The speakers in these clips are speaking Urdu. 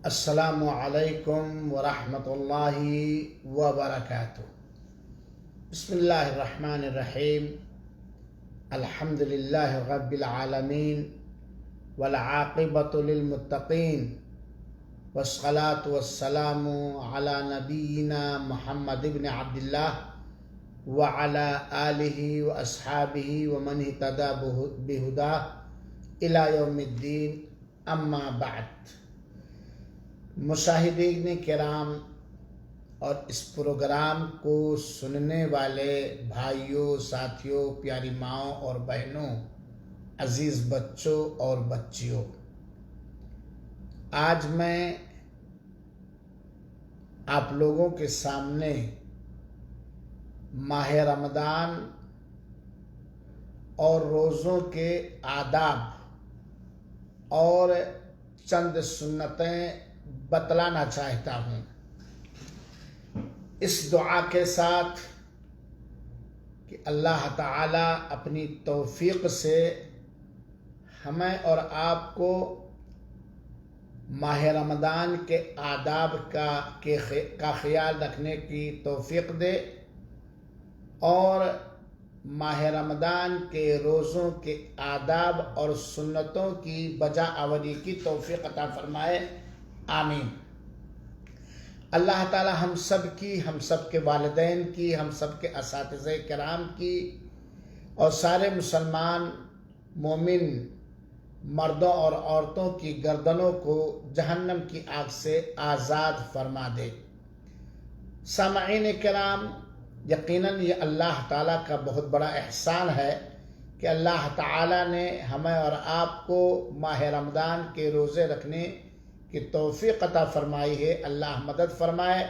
السلام علیکم ورحمۃ اللہ وبرکاتہ۔ بسم اللہ الرحمن الرحیم۔ الحمد للہ رب العالمین والعاقبۃ للمتقین والصلاة والسلام علی نبینا محمد بن عبد اللہ وعلی آلہ واصحابہ ومن اہتدی بہداہ الی یوم الدین، اما بعد۔ مشاہدین کرام اور اس پروگرام کو سننے والے بھائیوں، ساتھیوں، پیاری ماؤں اور بہنوں، عزیز بچوں اور بچیوں، آج میں آپ لوگوں کے سامنے ماہ رمضان اور روزوں کے آداب اور چند سنتیں بتلانا چاہتا ہوں، اس دعا کے ساتھ کہ اللہ تعالی اپنی توفیق سے ہمیں اور آپ کو ماہ رمضان کے آداب کا خیال رکھنے کی توفیق دے اور ماہ رمضان کے روزوں کے آداب اور سنتوں کی بجا آوری کی توفیق عطا فرمائے، آمین۔ اللہ تعالی ہم سب کی، ہم سب کے والدین کی، ہم سب کے اساتذہ کرام کی اور سارے مسلمان مومن مردوں اور عورتوں کی گردنوں کو جہنم کی آگ سے آزاد فرما دے۔ سامعین کرام، یقیناً یہ اللہ تعالیٰ کا بہت بڑا احسان ہے کہ اللہ تعالیٰ نے ہمیں اور آپ کو ماہ رمضان کے روزے رکھنے کی توفیق عطا فرمائی ہے۔ اللہ مدد فرمائے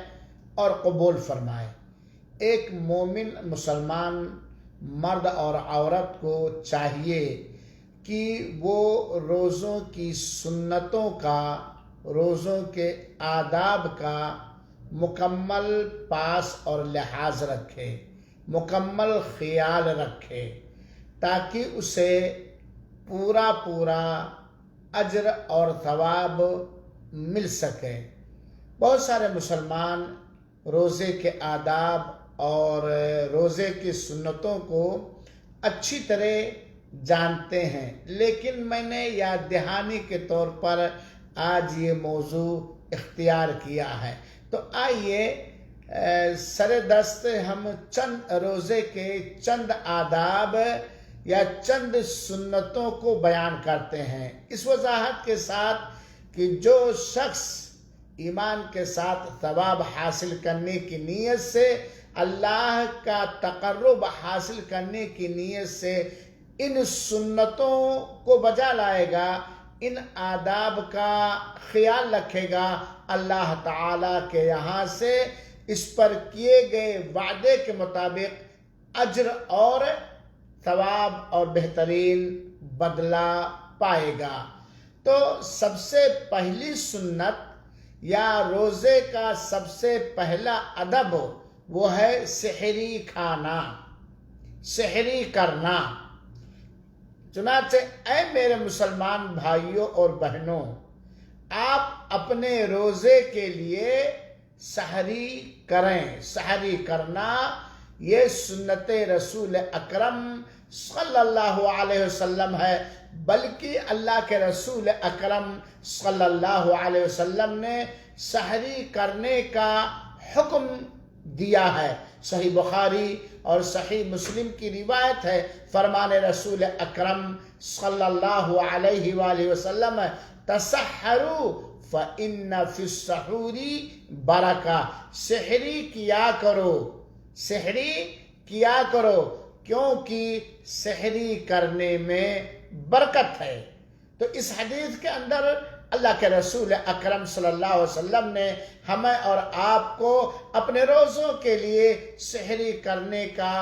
اور قبول فرمائے۔ ایک مومن مسلمان مرد اور عورت کو چاہیے کہ وہ روزوں کی سنتوں کا، روزوں کے آداب کا مکمل پاس اور لحاظ رکھے، مکمل خیال رکھے، تاکہ اسے پورا اجر اور ثواب مل سکے۔ بہت سارے مسلمان روزے کے آداب اور روزے کی سنتوں کو اچھی طرح جانتے ہیں، لیکن میں نے یاد دہانی کے طور پر آج یہ موضوع اختیار کیا ہے۔ تو آئیے سر دست ہم چند روزے کے چند آداب یا چند سنتوں کو بیان کرتے ہیں، اس وضاحت کے ساتھ کہ جو شخص ایمان کے ساتھ ثواب حاصل کرنے کی نیت سے، اللہ کا تقرب حاصل کرنے کی نیت سے ان سنتوں کو بجا لائے گا، ان آداب کا خیال رکھے گا، اللہ تعالیٰ کے یہاں سے اس پر کیے گئے وعدے کے مطابق اجر اور ثواب اور بہترین بدلہ پائے گا۔ تو سب سے پہلی سنت یا روزے کا سب سے پہلا ادب وہ ہے سحری کھانا، سحری کرنا۔ چنانچہ اے میرے مسلمان بھائیوں اور بہنوں، آپ اپنے روزے کے لیے سحری کریں۔ سحری کرنا یہ سنت رسول اکرم صلی اللہ علیہ وسلم ہے، بلکہ اللہ کے رسول اکرم صلی اللہ علیہ وسلم نے سحری کرنے کا حکم دیا ہے۔ صحیح بخاری اور صحیح مسلم کی روایت ہے، فرمان رسول اکرم صلی اللہ علیہ وآلہ وسلم، تسحروا فإن فی السحور برکہ۔ سحری کیا کرو، سحری کیا کرو، کیونکہ سحری کرنے میں برکت ہے۔ تو اس حدیث کے اندر اللہ کے رسول اکرم صلی اللہ علیہ وسلم نے ہمیں اور آپ کو اپنے روزوں کے لیے سحری کرنے کا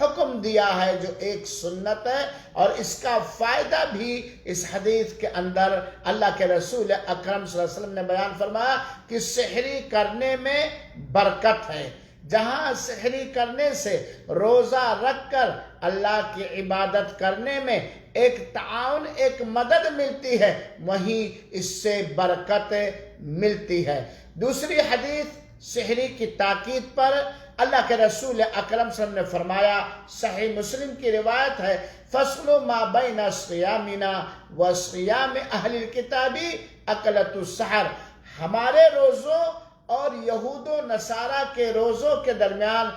حکم دیا ہے، جو ایک سنت ہے، اور اس کا فائدہ بھی اس حدیث کے اندر اللہ کے رسول اکرم صلی اللہ علیہ وسلم نے بیان فرمایا کہ سحری کرنے میں برکت ہے۔ جہاں سحری کرنے سے روزہ رکھ کر اللہ کی عبادت کرنے میں ایک تعاون، ایک مدد ملتی ہے، وہیں اس سے برکت ملتی ہے۔ دوسری حدیث سحری کی تاکید پر اللہ کے رسول اکرم صلی اللہ علیہ وسلم نے فرمایا، صحیح مسلم کی روایت ہے، فَصْلُ مَا بَيْنَ صِيَامِنَا وَصِيَامِ أَهْلِ الْكِتَابِ أَكْلَةُ السَّحَرِ، ہمارے روزوں اور یہود و نصارہ کے روزوں کے درمیان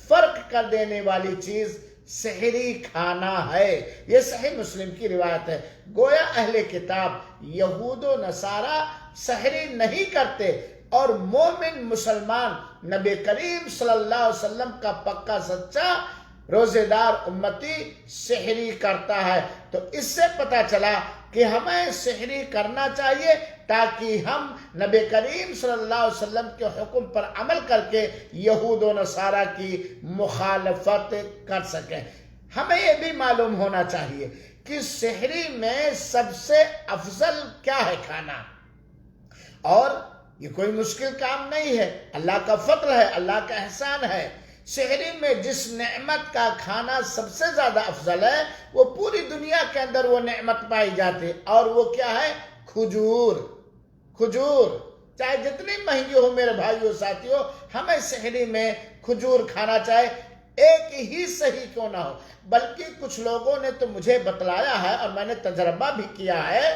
فرق کر دینے والی چیز سحری کھانا ہے۔ یہ صحیح مسلم کی روایت ہے۔ گویا اہل کتاب یہود و نصارہ سحری نہیں کرتے، اور مومن مسلمان نبی کریم صلی اللہ علیہ وسلم کا پکا سچا روزے دار امتی سحری کرتا ہے۔ تو اس سے پتہ چلا کہ ہمیں سحری کرنا چاہیے تاکہ ہم نبی کریم صلی اللہ علیہ وسلم کے حکم پر عمل کر کے یہود و نصارہ کی مخالفت کر سکیں۔ ہمیں یہ بھی معلوم ہونا چاہیے کہ سحری میں سب سے افضل کیا ہے کھانا، اور یہ کوئی مشکل کام نہیں ہے، اللہ کا فضل ہے، اللہ کا احسان ہے۔ سحری میں جس نعمت کا کھانا سب سے زیادہ افضل ہے، وہ پوری دنیا کے اندر وہ نعمت پائی جاتی ہے، اور وہ کیا ہے؟ کھجور۔ کھجور چاہے جتنی مہنگی ہو میرے بھائیو ساتھیو، ہمیں سحری میں کھجور کھانا چاہے، ایک ہی صحیح کیوں نہ ہو۔ بلکہ کچھ لوگوں نے تو مجھے بتلایا ہے، اور میں نے تجربہ بھی کیا ہے،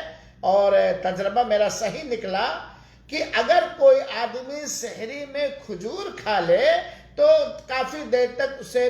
اور تجربہ میرا صحیح نکلا کہ اگر کوئی آدمی سحری میں کھجور کھا لے تو کافی دیر تک اسے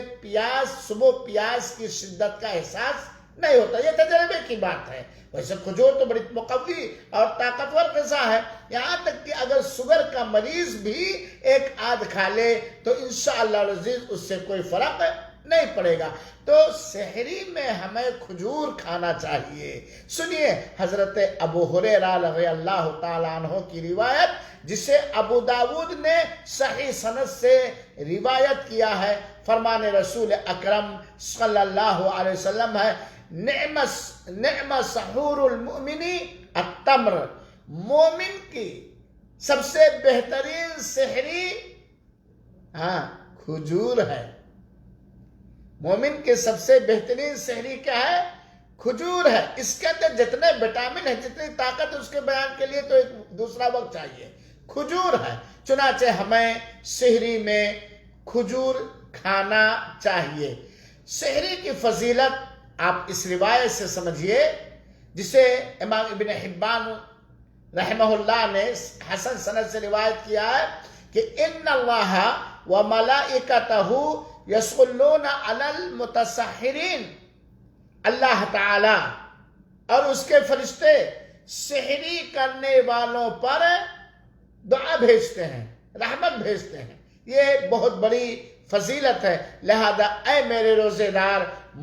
صبح پیاس کی شدت کا احساس نہیں ہوتا۔ یہ تجربے کی بات ہے۔ ویسے کھجور تو بڑی مقوی اور طاقتور غذا ہے، یہاں تک کہ اگر شوگر کا مریض بھی ایک آدھ کھا لے تو انشاءاللہ العزیز اس سے کوئی فرق نہیں پڑے گا۔ تو سحری میں ہمیں کھجور کھانا چاہیے۔ سنیے حضرت ابو ہریرہ رضی اللہ تعالیٰ عنہ کی روایت، جسے ابو داود نے صحیح سند سے روایت کیا ہے۔ فرمان رسول اکرم صلی اللہ علیہ وسلم ہے، نعم سحور المؤمن التمر، مومن کی سب سے بہترین سحری کھجور ہے۔ مومن کے سب سے بہترین سحری کیا ہے؟ کھجور ہے۔ اس کے اندر جتنے وٹامن ہے، جتنی طاقت ہے، اس کے بیان کے لیے تو ایک دوسرا وقت چاہیے۔ کھجور ہے، چنانچہ ہمیں سحری میں کھجور کھانا چاہیے۔ سحری کی فضیلت آپ اس روایت سے سمجھیے، جسے امام ابن حبان رحمہ اللہ نے حسن سند سے روایت کیا ہے کہ ان اللہ وملائکتہ یصلون علی المتسحرین، اللہ تعالی اور اس کے فرشتے سحری کرنے والوں پر دعا بھیجتے ہیں، رحمت بھیجتے ہیں۔ یہ بہت بڑی فضیلت ہے۔ لہذا اے میرے روزے دار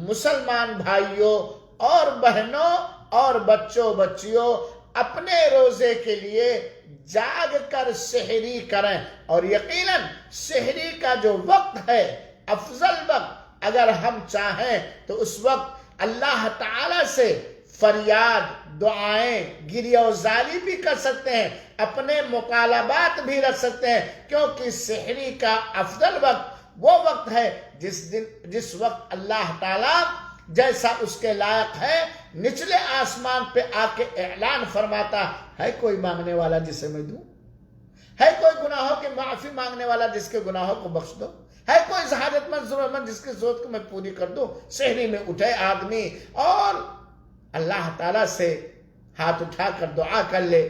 مسلمان بھائیوں اور بہنوں اور بچوں بچیوں، اپنے روزے کے لیے جاگ کر سحری کریں، اور یقیناً سحری کا جو وقت ہے، افضل وقت، اگر ہم چاہیں تو اس وقت اللہ تعالی سے فریاد، دعائیں، گریہ و زاری بھی کر سکتے ہیں، اپنے مطالبات بھی رکھ سکتے ہیں، کیونکہ سحری کا افضل وقت وہ وقت ہے جس وقت اللہ تعالیٰ جیسا اس کے لائق ہے نچلے آسمان پہ آ کے اعلان فرماتا ہے، کوئی مانگنے والا جسے میں دوں؟ ہے کوئی گناہوں کی معافی مانگنے والا جس کے گناہوں کو بخش دو؟ ہے کوئی حاجت مند ضرورت مند جس کی ضرورت کو میں پوری کر دوں؟ سحری میں اٹھے آدمی اور اللہ تعالیٰ سے ہاتھ اٹھا کر دعا کر لے،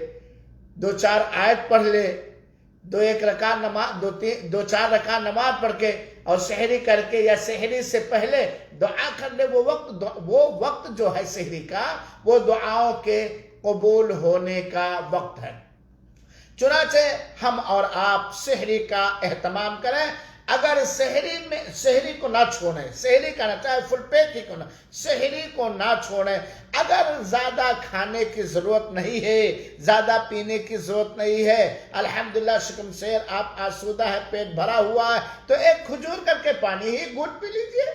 2-4 آیت پڑھ لے، 2-4 رکعت نماز پڑھ کے اور سحری کر کے یا سحری سے پہلے دعا کر لے، وہ وقت جو ہے سحری کا، وہ دعاؤں کے قبول ہونے کا وقت ہے۔ چنانچہ ہم اور آپ سحری کا اہتمام کریں۔ اگر سحری کو نہ چھوڑیں، سحری کا نہ، چاہے فل پیٹ ہی کو نہ، سحری کو نہ چھوڑیں۔ اگر زیادہ کھانے کی ضرورت نہیں ہے، زیادہ پینے کی ضرورت نہیں ہے، الحمدللہ شکم سیر آپ آسودہ ہے، پیٹ بھرا ہوا ہے، تو ایک کھجور کر کے پانی ہی گھونٹ پی لیجئے۔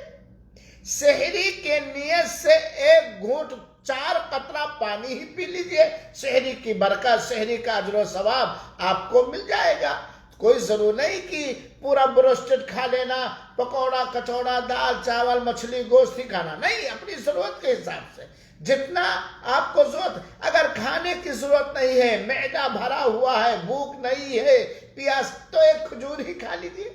سحری کے نیت سے ایک گھونٹ 4 قطرہ پانی ہی پی لیجئے، سحری کی برکت، سحری کا اجر و ثواب آپ کو مل جائے گا۔ کوئی ضرور نہیں کہ پورا بروسٹڈ کھا لینا، پکوڑا کچوڑا، دال چاول مچھلی گوشت ہی کھانا، نہیں، اپنی ضرورت کے حساب سے جتنا آپ کو ضرورت. اگر کھانے کی ضرورت نہیں ہے، معدہ بھرا ہوا ہے، بھوک نہیں ہے، پیاس، تو ایک کھجور ہی کھا لیجیے.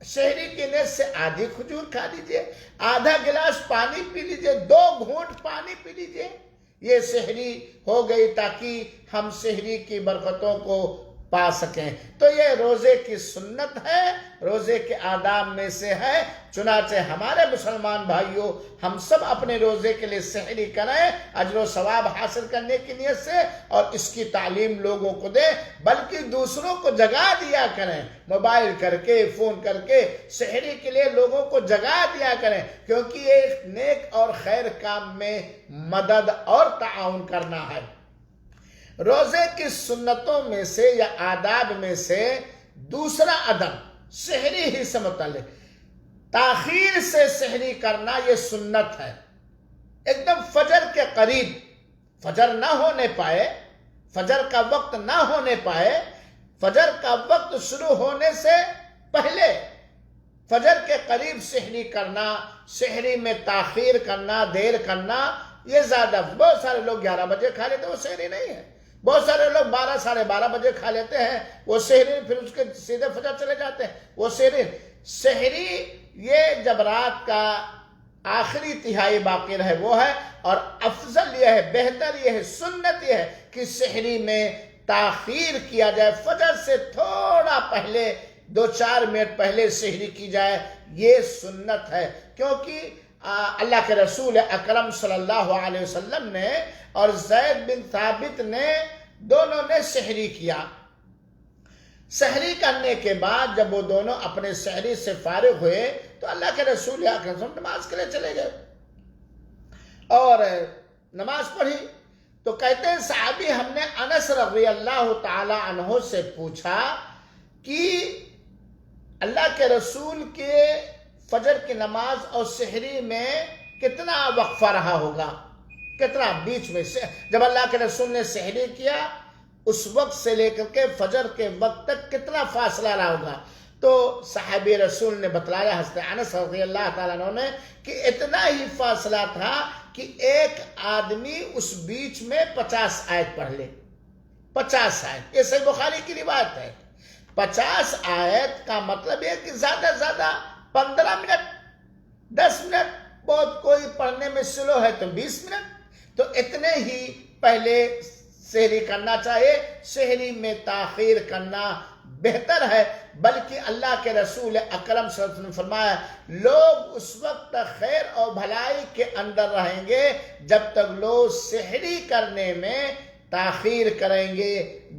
سحری کی نیت سے آدھی کھجور کھا لیجیے، آدھا گلاس پانی پی لیجیے، 2 گھونٹ پانی پی لیجیے. یہ سحری ہو گئی تاکہ ہم سحری کی برکتوں کو پا سکیں. تو یہ روزے کی سنت ہے، روزے کے آداب میں سے ہے. چنانچہ ہمارے مسلمان بھائیوں، ہم سب اپنے روزے کے لیے سحری کریں، اجر و ثواب حاصل کرنے کی نیت سے، اور اس کی تعلیم لوگوں کو دیں، بلکہ دوسروں کو جگا دیا کریں. موبائل کر کے، فون کر کے سحری کے لیے لوگوں کو جگا دیا کریں، کیونکہ یہ ایک نیک اور خیر کام میں مدد اور تعاون کرنا ہے. روزے کی سنتوں میں سے یا آداب میں سے دوسرا ادب سحری ہی سے متعلق، تاخیر سے سحری کرنا یہ سنت ہے. ایک دم فجر کے قریب، فجر نہ ہونے پائے، فجر کا وقت نہ ہونے پائے، فجر کا وقت شروع ہونے سے پہلے فجر کے قریب سحری کرنا، سحری میں تاخیر کرنا، دیر کرنا، یہ زیادہ. بہت سارے لوگ 11 بجے کھا لیتے ہیں، وہ سحری نہیں ہے. بہت سارے لوگ 12 ساڑھے 12 بجے کھا لیتے ہیں، وہ سحری، پھر اس کے سیدھے فجر چلے جاتے ہیں، وہ سحری. سحری یہ جب رات کا آخری تہائی باقی رہے وہ ہے. اور افضل یہ ہے، بہتر یہ ہے، سنت یہ ہے کہ سحری میں تاخیر کیا جائے، فجر سے تھوڑا پہلے 2-4 منٹ پہلے سحری کی جائے. یہ سنت ہے، کیونکہ اللہ کے رسول اکرم صلی اللہ علیہ وسلم نے اور زید بن ثابت نے دونوں نے سحری کیا. سحری کرنے کے بعد جب وہ دونوں اپنے سحری سے فارغ ہوئے تو اللہ کے رسول اکرم صلی اللہ علیہ وسلم نماز کے لیے چلے گئے اور نماز پڑھی. تو کہتے ہیں صحابی، ہم نے انس رضی اللہ تعالی عنہ سے پوچھا کہ اللہ کے رسول کے فجر کی نماز اور سحری میں کتنا وقفہ رہا ہوگا، کتنا بیچ میں سے جب اللہ کے رسول نے سحری کیا اس وقت سے لے کر کے فجر کے وقت تک کتنا فاصلہ رہا ہوگا. تو صحابی رسول نے بتلایا، حضرت انس رضی اللہ تعالیٰ عنہ نے، کہ اتنا ہی فاصلہ تھا کہ ایک آدمی اس بیچ میں 50 آیت پڑھ لے. 50 آیت، یہ صحیح بخاری کی روایت ہے. 50 آیت کا مطلب یہ کہ زیادہ زیادہ 15 منٹ، 10 منٹ، بہت کوئی پڑھنے میں سلو ہے تو 20 منٹ. تو اتنے ہی پہلے سحری کرنا چاہیے. سحری میں تاخیر کرنا بہتر ہے، بلکہ اللہ کے رسول اکرم صلی اللہ علیہ وسلم نے فرمایا لوگ اس وقت تک خیر اور بھلائی کے اندر رہیں گے جب تک لوگ سحری کرنے میں تاخیر کریں گے،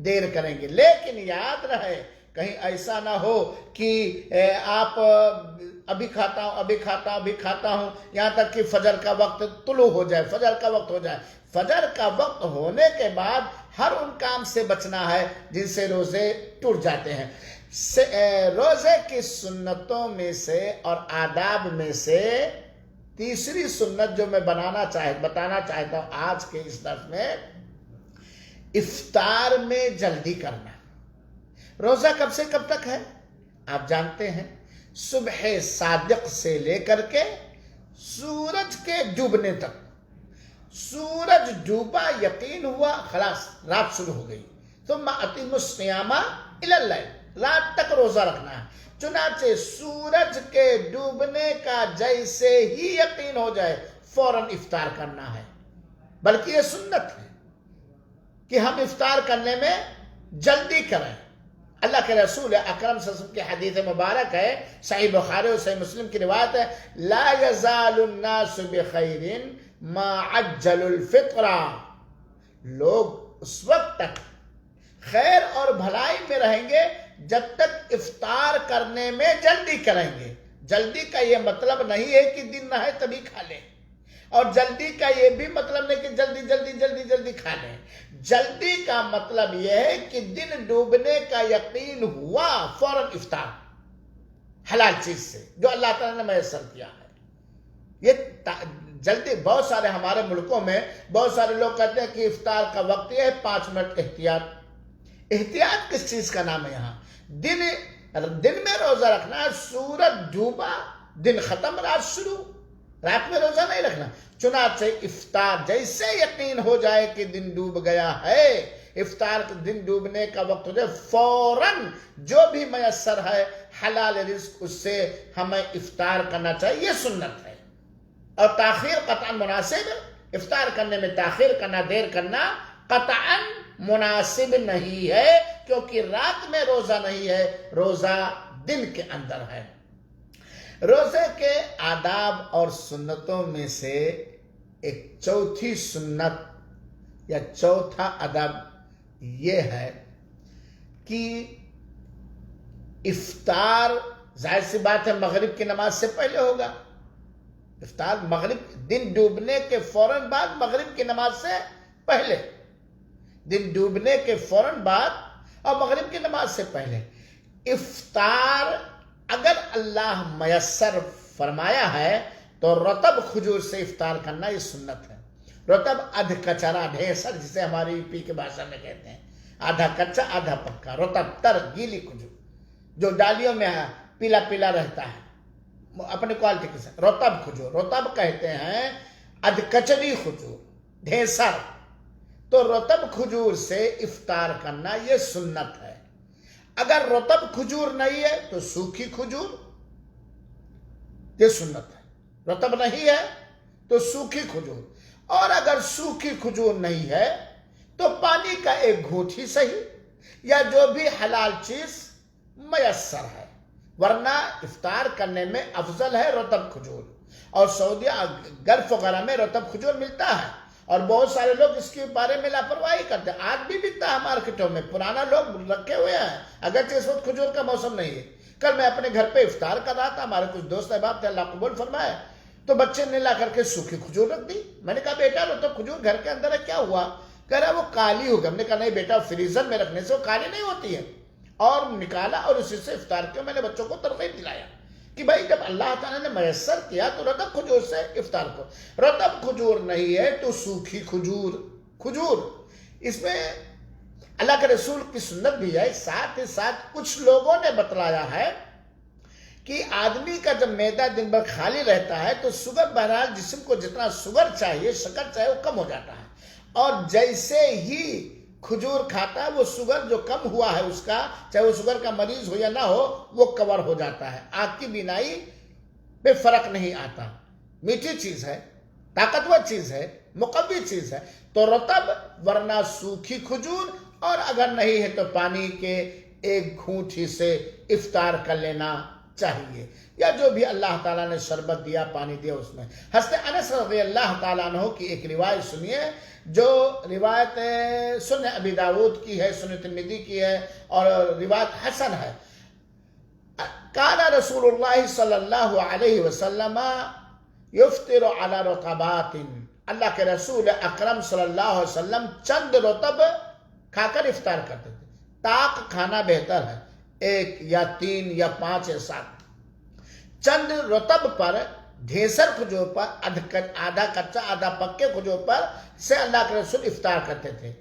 دیر کریں گے. لیکن یاد رہے کہیں ایسا نہ ہو کہ آپ ابھی کھاتا ہوں، ابھی کھاتا ہوں، ابھی کھاتا ہوں، یہاں تک کہ فجر کا وقت طلوع ہو جائے، فجر کا وقت ہو جائے. فجر کا وقت ہونے کے بعد ہر ان کام سے بچنا ہے جن سے روزے ٹوٹ جاتے ہیں. روزے کی سنتوں میں سے اور آداب میں سے تیسری سنت جو میں بتانا چاہتا ہوں آج کے اس درس میں، افطار میں جلدی کرنا. روزہ کب سے کب تک ہے آپ جانتے ہیں؟ صبح صادق سے لے کر کے سورج کے ڈوبنے تک. سورج ڈوبا، یقین ہوا، خلاص رات شروع ہو گئی. ثم اتموا الصیام الی اللیل، رات تک روزہ رکھنا ہے. چنانچہ سورج کے ڈوبنے کا جیسے ہی یقین ہو جائے فوراً افطار کرنا ہے. بلکہ یہ سنت ہے کہ ہم افطار کرنے میں جلدی کریں. اللہ کے رسول اکرم صلی اللہ علیہ وسلم کی حدیث مبارک ہے، صحیح بخاری اور صحیح مسلم کی روایت ہے، لا یزال الناس بخیر ما عجل الفطر. لوگ اس وقت تک خیر اور بھلائی میں رہیں گے جب تک افطار کرنے میں جلدی کریں گے. جلدی کا یہ مطلب نہیں ہے کہ دن نہ ہے تبھی کھا لیں، اور جلدی کا یہ بھی مطلب نہیں کہ جلدی جلدی جلدی جلدی کھا لیں. جلدی کا مطلب یہ ہے کہ دن ڈوبنے کا یقین ہوا فوراً افطار حلال چیز سے جو اللہ تعالیٰ نے میسر کیا ہے. یہ جلدی بہت سارے ہمارے ملکوں میں بہت سارے لوگ کہتے ہیں کہ افطار کا وقت یہ ہے 5 منٹ احتیاط. احتیاط کس چیز کا نام ہے؟ یہاں دن میں روزہ رکھنا ہے. سورج ڈوبا، دن ختم، رات شروع. رات میں روزہ نہیں رکھنا. چنانچہ افطار جیسے یقین ہو جائے کہ دن ڈوب گیا ہے، افطار دن ڈوبنے کا وقت ہو جائے، فوراً جو بھی میسر ہے حلال رزق اس سے ہمیں افطار کرنا چاہیے. یہ سنت ہے. اور تاخیر قطعاً مناسب، افطار کرنے میں تاخیر کرنا، دیر کرنا قطعاً مناسب نہیں ہے، کیونکہ رات میں روزہ نہیں ہے، روزہ دن کے اندر ہے. روزے کے آداب اور سنتوں میں سے ایک چوتھی سنت یا چوتھا ادب یہ ہے کہ افطار ظاہر سی بات ہے مغرب کی نماز سے پہلے ہوگا. افطار مغرب دن ڈوبنے کے فوراً بعد، مغرب کی نماز سے پہلے، دن ڈوبنے کے فوراً بعد اور مغرب کی نماز سے پہلے. افطار اگر اللہ میسر فرمایا ہے تو رطب کھجور سے افطار کرنا یہ سنت ہے. رطب ادھ کچرا ڈھیسر جسے ہماری یو پی کے بھاشا میں کہتے ہیں، آدھا کچا آدھا پکا، رطب تر گیلی کھجور جو ڈالیوں میں پیلا پیلا رہتا ہے اپنی کوالٹی کے ساتھ، رطب کھجور. رطب کہتے ہیں ادھ کچری کھجور، ڈھیسر. تو رطب کھجور سے افطار کرنا یہ سنت ہے. اگر رطب کھجور نہیں ہے تو سوکھی کھجور، یہ سنت ہے. رطب نہیں ہے تو سوکھی کھجور، اور اگر سوکھی کھجور نہیں ہے تو پانی کا ایک گھونٹ ہی صحیح، یا جو بھی حلال چیز میسر ہے. ورنہ افطار کرنے میں افضل ہے رطب کھجور. اور سعودی گلف وغیرہ میں رطب کھجور ملتا ہے، اور بہت سارے لوگ اس کے بارے میں لاپرواہی کرتے ہیں. آج بھی بکتا ہے مارکیٹوں میں، پرانا لوگ رکھے ہوئے ہیں، اگرچہ اس وقت کھجور کا موسم نہیں ہے. کل میں اپنے گھر پہ افطار کر رہا تھا، ہمارے کچھ دوست احباب تھے، اللہ قبول فرمائے، تو بچے نے لا کر کے سوکھی کھجور رکھ دی. میں نے کہا بیٹا رطب کھجور گھر کے اندر ہے، کیا ہوا؟ کہہ رہا وہ کالی ہو گئی. ہم نے کہا نہیں بیٹا، فریزر میں رکھنے سے وہ کالی نہیں ہوتی ہے. اور نکالا اور اسی سے افطار کیا. میں نے بچوں کو ترغیب دلایا کہ بھائی جب اللہ تعالیٰ نے میسر کیا تو رطب کھجور سے افطار کو. رطب کھجور نہیں ہے تو سوکھی کھجور. اس میں اللہ کے رسول کی سنت بھی ہے. ساتھ ہی ساتھ کچھ لوگوں نے بتلایا ہے کہ آدمی کا جب معدہ دن بھر خالی رہتا ہے تو شوگر، بہرحال جسم کو جتنا شوگر چاہیے، شکر چاہیے، وہ کم ہو جاتا ہے. اور جیسے ہی کھجور کھاتا ہے وہ شوگر جو کم ہوا ہے اس کا، چاہے وہ شوگر کا مریض ہو یا نہ ہو، وہ کور ہو جاتا ہے. آنکھ کی بینائی پہ فرق نہیں آتا. میٹھی چیز ہے، طاقتور چیز ہے، مقوی چیز ہے. تو رطب ورنہ سوکھی کھجور، اور اگر نہیں ہے تو پانی کے ایک گھونٹ ہی سے افطار کر لینا چاہیے، یا جو بھی اللہ تعالیٰ نے شربت دیا، پانی دیا اس میں. حضرت انس رضی اللہ تعالیٰ عنہ کی ایک روایت سنیے، جو روایت سنن ابی داود کی ہے، سنن ترمذی کی ہے، اور روایت حسن ہے. کان رسول اللہ صلی اللہ علیہ وسلم یفطر علی رطبات. اللہ کے رسول اکرم صلی اللہ علیہ وسلم چند رطب کھا کر افطار کرتے تھے. طاق کھانا بہتر ہے، 1 یا 3 یا 5 یا 7. چند رطب پر، ڈھیسر کھجور پر، آدھا کچا آدھا پکے کھجور پر سے اللہ کے رسول افطار کرتے تھے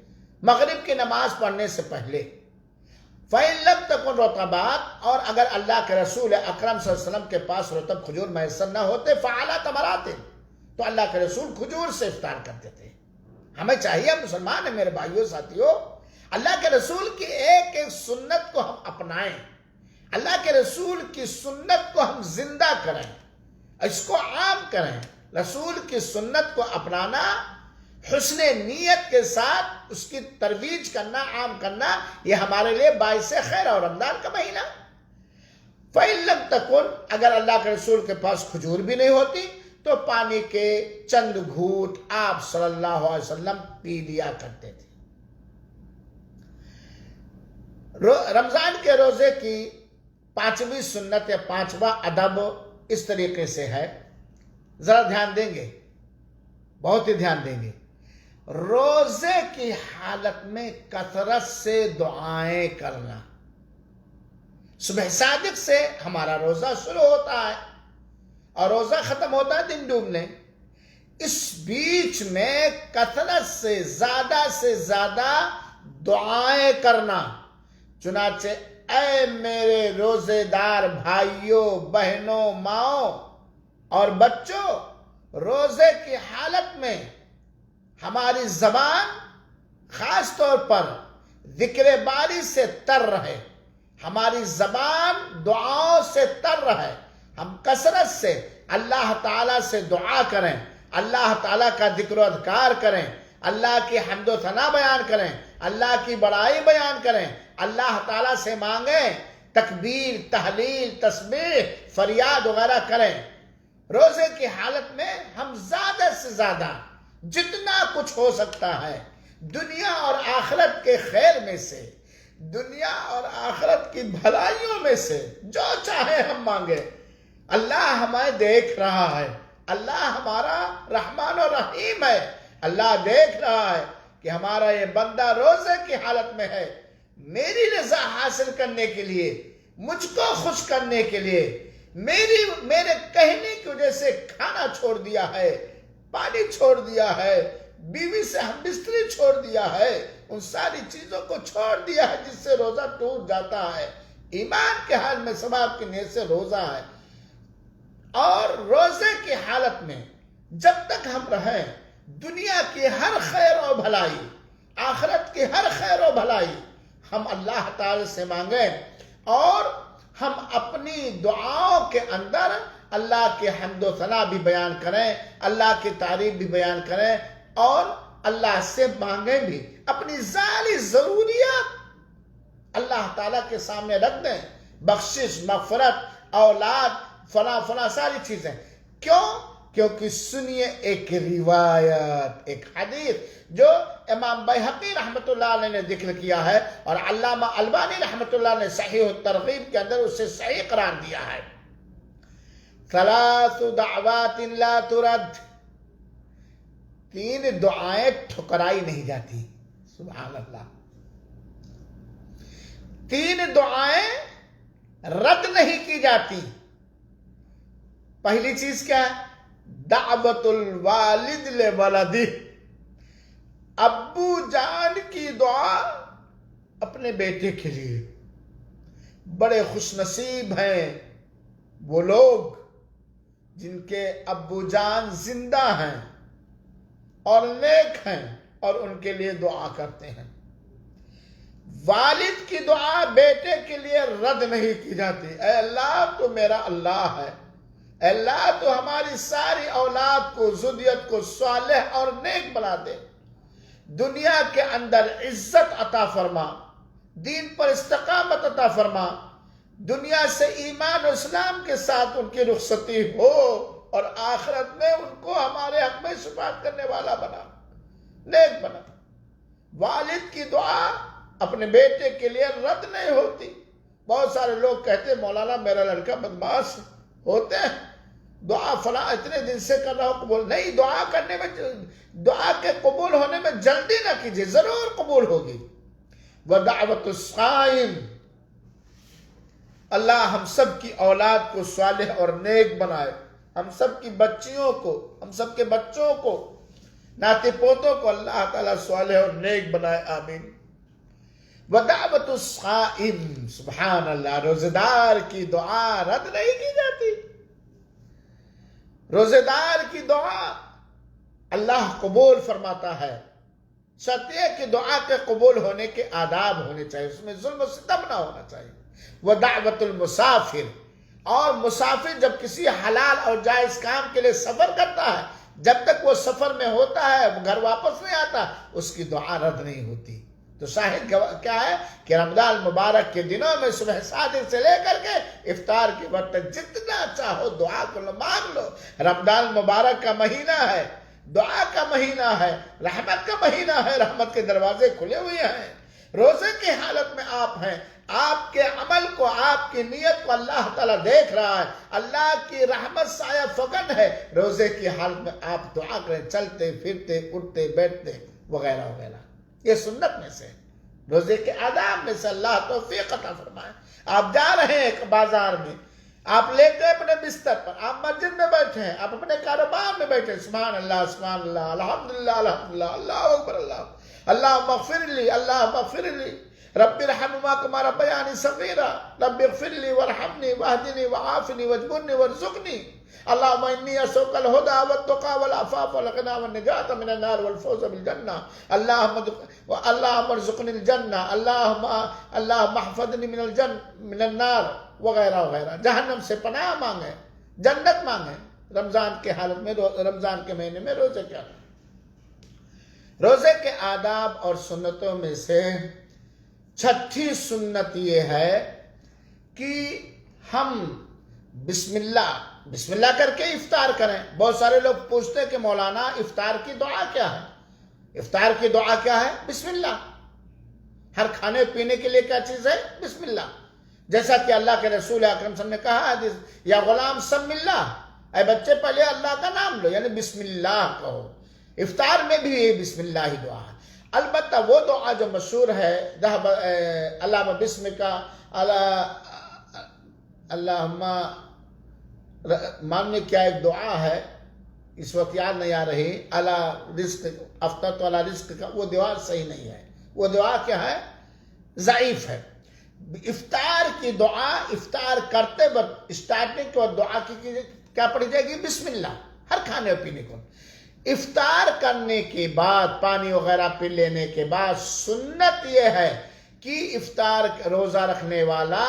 مغرب کی نماز پڑھنے سے پہلے. فَإِن لَمْ تَكُنْ رُطَبَاتٍ، اور اگر اللہ کے رسول اکرم صلی اللہ علیہ وسلم کے پاس رطب کھجور میسر نہ ہوتے، فَعَلَىٰ تَمَرَاتٍ، تو اللہ کے رسول کھجور سے افطار کرتے تھے. ہمیں چاہیے، مسلمان ہیں میرے بھائیوں ساتھیوں، اللہ کے رسول کی ایک ایک سنت کو ہم اپنائیں، اللہ کے رسول کی سنت کو ہم زندہ کریں، اس کو عام کریں. رسول کی سنت کو اپنانا، حسن نیت کے ساتھ اس کی ترویج کرنا، عام کرنا، یہ ہمارے لیے باعث خیر. اور رمضان کا مہینہ، فَإِن لَمْ تَكُنْ، اگر اللہ کے رسول کے پاس کھجور بھی نہیں ہوتی تو پانی کے چند گھونٹ آپ صلی اللہ علیہ وسلم پی لیا کرتے تھے. رمضان کے روزے کی 5ویں سنت یا 5واں ادب اس طریقے سے ہے، ذرا دھیان دیں گے، بہت ہی دھیان دیں گے. روزے کی حالت میں کثرت سے دعائیں کرنا. صبح صادق سے ہمارا روزہ شروع ہوتا ہے اور روزہ ختم ہوتا ہے دن ڈوبنے. اس بیچ میں کثرت سے زیادہ دعائیں کرنا. چنانچہ اے میرے روزے دار بھائیوں، بہنوں، ماؤں اور بچوں، روزے کی حالت میں ہماری زبان خاص طور پر ذکر باری سے تر رہے، ہماری زبان دعاؤں سے تر رہے، ہم کثرت سے اللہ تعالیٰ سے دعا کریں، اللہ تعالیٰ کا ذکر و اذکار کریں، اللہ کی حمد و ثنا بیان کریں، اللہ کی بڑائی بیان کریں، اللہ تعالیٰ سے مانگیں، تکبیر، تحلیل، تسبیح، فریاد وغیرہ کریں۔ روزے کی حالت میں ہم زیادہ سے زیادہ جتنا کچھ ہو سکتا ہے دنیا اور آخرت کے خیر میں سے، دنیا اور آخرت کی بھلائیوں میں سے جو چاہے ہم مانگیں۔ اللہ ہمیں دیکھ رہا ہے، اللہ ہمارا رحمان و رحیم ہے، اللہ دیکھ رہا ہے کہ ہمارا یہ بندہ روزے کی حالت میں ہے، میری رضا حاصل کرنے کے لیے، مجھ کو خوش کرنے کے لیے، میرے کہنے کی وجہ سے کھانا چھوڑ دیا ہے، پانی چھوڑ دیا ہے، بیوی سے ہم بستری چھوڑ دیا ہے، ان ساری چیزوں کو چھوڑ دیا ہے جس سے روزہ ٹوٹ جاتا ہے۔ ایمان کے حال میں ثواب کی نیت سے روزہ ہے، اور روزے کی حالت میں جب تک ہم رہیں دنیا کی ہر خیر و بھلائی، آخرت کی ہر خیر و بھلائی ہم اللہ تعالی سے مانگیں، اور ہم اپنی دعاؤں کے اندر اللہ کی حمد و ثنا بھی بیان کریں، اللہ کی تعریف بھی بیان کریں، اور اللہ سے مانگیں بھی، اپنی ذاتی ضروریات اللہ تعالیٰ کے سامنے رکھ دیں، بخشش، مغفرت، اولاد، فلاں ساری چیزیں۔ کیوں؟ کیونکہ سنیے ایک روایت، ایک حدیث جو امام بیہقی رحمۃ اللہ علیہ نے ذکر کیا ہے، اور علامہ البانی رحمۃ اللہ نے صحیح الترغیب کے اندر اسے صحیح قرار دیا ہے۔ ثلاث دعوات لا ترد، 3 دعائیں ٹھکرائی نہیں جاتی، سبحان اللہ، 3 دعائیں رد نہیں کی جاتی۔ پہلی چیز کیا ہے؟ دعوت الوالد لولدہ، ابو جان کی دعا اپنے بیٹے کے لیے۔ بڑے خوش نصیب ہیں وہ لوگ جن کے ابو جان زندہ ہیں اور نیک ہیں اور ان کے لیے دعا کرتے ہیں۔ والد کی دعا بیٹے کے لیے رد نہیں کی جاتی۔ اے اللہ تو میرا اللہ ہے، اے اللہ تو ہماری ساری اولاد کو، ذریت کو صالح اور نیک بنا دے، دنیا کے اندر عزت عطا فرما، دین پر استقامت عطا فرما، دنیا سے ایمان و اسلام کے ساتھ ان کی رخصتی ہو، اور آخرت میں ان کو ہمارے حق میں شفاعت کرنے والا بنا، نیک بنا۔ والد کی دعا اپنے بیٹے کے لیے رد نہیں ہوتی۔ بہت سارے لوگ کہتے مولانا میرا لڑکا بدمعاش ہوتے ہیں، دعا فلاں اتنے دن سے کر رہا ہوں، قبول نہیں۔ دعا کرنے میں، دعا کے قبول ہونے میں جلدی نہ کیجیے، ضرور قبول ہوگی۔ وَدَعْوَةُ الصَّائِمِ، اللہ ہم سب کی اولاد کو صالح اور نیک بنائے، ہم سب کی بچیوں کو، ہم سب کے بچوں کو، ناتی پوتوں کو اللہ تعالیٰ صالح اور نیک بنائے، آمین۔ وَدَعْوَةُ الصَّائِمِ، سبحان اللہ، روزہ دار کی دعا رد نہیں کی جاتی۔ روزہ دار کی دعا اللہ قبول فرماتا ہے، شرط یہ کہ دعا کے قبول ہونے کے آداب ہونے چاہیے، اس میں ظلم و ستم نہ ہونا چاہیے۔ وَدَعْوَةُ الْمُسَافِرِ، اور مسافر جب کسی حلال اور جائز کام کے لیے سفر کرتا ہے، جب تک وہ سفر میں ہوتا ہے، وہ گھر واپس نہیں آتا، اس کی دعا رد نہیں ہوتی۔ تو شاہد کیا ہے کہ رمضان مبارک کے دنوں میں صبح صادق سے لے کر کے افطار کے وقت تک جتنا چاہو دعا کو مانگ لو۔ رمضان مبارک کا مہینہ ہے، دعا کا مہینہ ہے، رحمت کا مہینہ ہے، رحمت کے دروازے کھلے ہوئے ہیں۔ روزے کی حالت میں آپ ہیں، آپ کے عمل کو، آپ کی نیت کو اللہ تعالیٰ دیکھ رہا ہے، اللہ کی رحمت سایہ فگن ہے۔ روزے کی حالت میں آپ دعا کریں، چلتے پھرتے، اٹھتے بیٹھتے وغیرہ وغیرہ، یہ سنت میں سے، روزے کے آداب میں سے۔ اللہ توفیق عطا فرمائے۔ آپ جا رہے ہیں ایک بازار میں، آپ لے کے اپنے بستر پر، آپ مسجد میں بیٹھے ہیں، آپ اپنے کاروبار میں بیٹھے ہیں، سبحان اللہ سبحان اللہ، الحمدللہ الحمدللہ، اللہ اکبر، اللہم اغفر لی، اللہم اغفر لی، رب ارحمہما کما ربیانی صغیرا، رب اغفر لی وارحمنی واہدنی وعافنی واجبرنی وارزقنی۔ اللہم انی اسألک الہدی والتقی والعفاف والغنی والنجاۃ من النار والفوز بالجنہ اللہم ارزقنی الجنہ اللہم احفظنی من النار وغیرہ وغیرہ. جہنم سے پناہ مانگیں، جنت مانگیں. رمضان کے حالت میں، رمضان کے مہینے میں روزے کیا کریں؟ روزے کے آداب اور سنتوں میں سے چھٹی سنت یہ ہے کہ ہم بسم اللہ کر کے افطار کریں. بہت سارے لوگ پوچھتے کہ مولانا افطار کی دعا کیا ہے؟ افطار کی دعا کیا ہے؟ بسم اللہ. ہر کھانے پینے کے لیے کیا چیز ہے؟ بسم اللہ. جیسا کہ اللہ کے رسول اکرم صلی اللہ علیہ وسلم نے کہا حدیث، یا غلام سم اللہ، اے بچے پہلے اللہ کا نام لو، یعنی بسم اللہ کہو. افطار میں بھی یہ بسم اللہ ہی دعا ہے. البتہ وہ دعا جو مشہور ہے، اللہم بسمک اللہم، ماننے کیا ایک دعا ہے اس وقت یاد نہیں آ رہی، علی رزق افطرت علی رزق کا، وہ دعا صحیح نہیں ہے. وہ دعا کیا ہے؟ ضعیف ہے. افطار کی دعا، افطار کرتے وقت اسٹارٹنگ کے وقت دعا کی کیا پڑھی جائے گی؟ بسم اللہ. ہر کھانے اور پینے کو. افطار کرنے کے بعد، پانی وغیرہ پی لینے کے بعد سنت یہ ہے کہ افطار روزہ رکھنے والا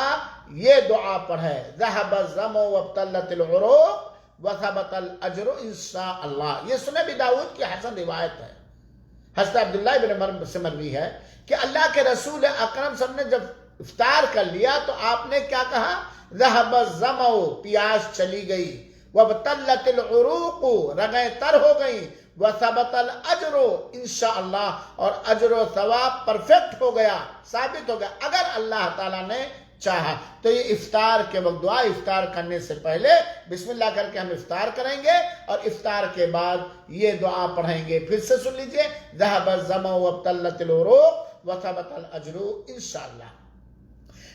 یہ دعا پڑھے، ذہب الظمأ وابتلت العروق وثبت الاجر انشاء اللہ. یہ سنن ابی داؤد کی حسن روایت ہے. حضرت عبداللہ بن عمر سے مروی ہے کہ اللہ کے رسول اکرم صلی اللہ علیہ وسلم نے جب افطار کر لیا تو آپ نے کیا کہا؟ ذہب الظمأ، پیاس چلی گئی، وابتلت العروق، رگیں تر ہو گئیں، وثبت الاجر انشاءاللہ، اور اجر و ثواب پرفیکٹ ہو گیا، ثابت ہو گیا اگر اللہ تعالیٰ نے چاہا. تو یہ افطار کے وقت دعا، افطار کرنے سے پہلے بسم اللہ کر کے ہم افطار کریں گے اور افطار کے بعد یہ دعا پڑھیں گے. پھر سے سن لیجئے، ذہب الظمأ وابتلت العروق وثبت الاجر انشاءاللہ.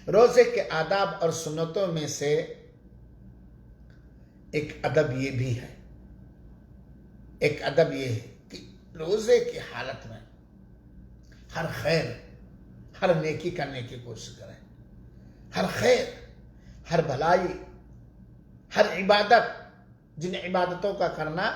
روزے کے آداب اور سنتوں میں سے ایک ادب یہ بھی ہے، ایک ادب یہ ہے کہ روزے کی حالت میں ہر خیر، ہر نیکی کرنے کی کوشش کریں. ہر خیر، ہر بھلائی، ہر عبادت، جن عبادتوں کا کرنا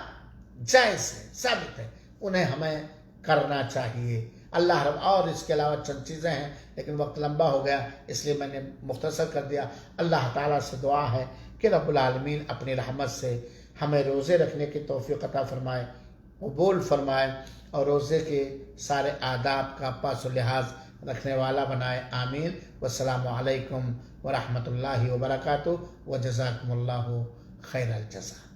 جائز ہے، ثابت ہے، انہیں ہمیں کرنا چاہیے. اللہ رب، اور اس کے علاوہ چند چیزیں ہیں لیکن وقت لمبا ہو گیا اس لیے میں نے مختصر کر دیا. اللہ تعالیٰ سے دعا ہے کہ رب العالمین اپنی رحمت سے ہمیں روزے رکھنے کی توفیق عطا فرمائے، قبول فرمائے، اور روزے کے سارے آداب کا پاس و لحاظ رکھنے والا بنائے. آمین. والسلام علیکم ورحمۃ اللہ وبرکاتہ، وجزاکم اللہ خیر الجزا.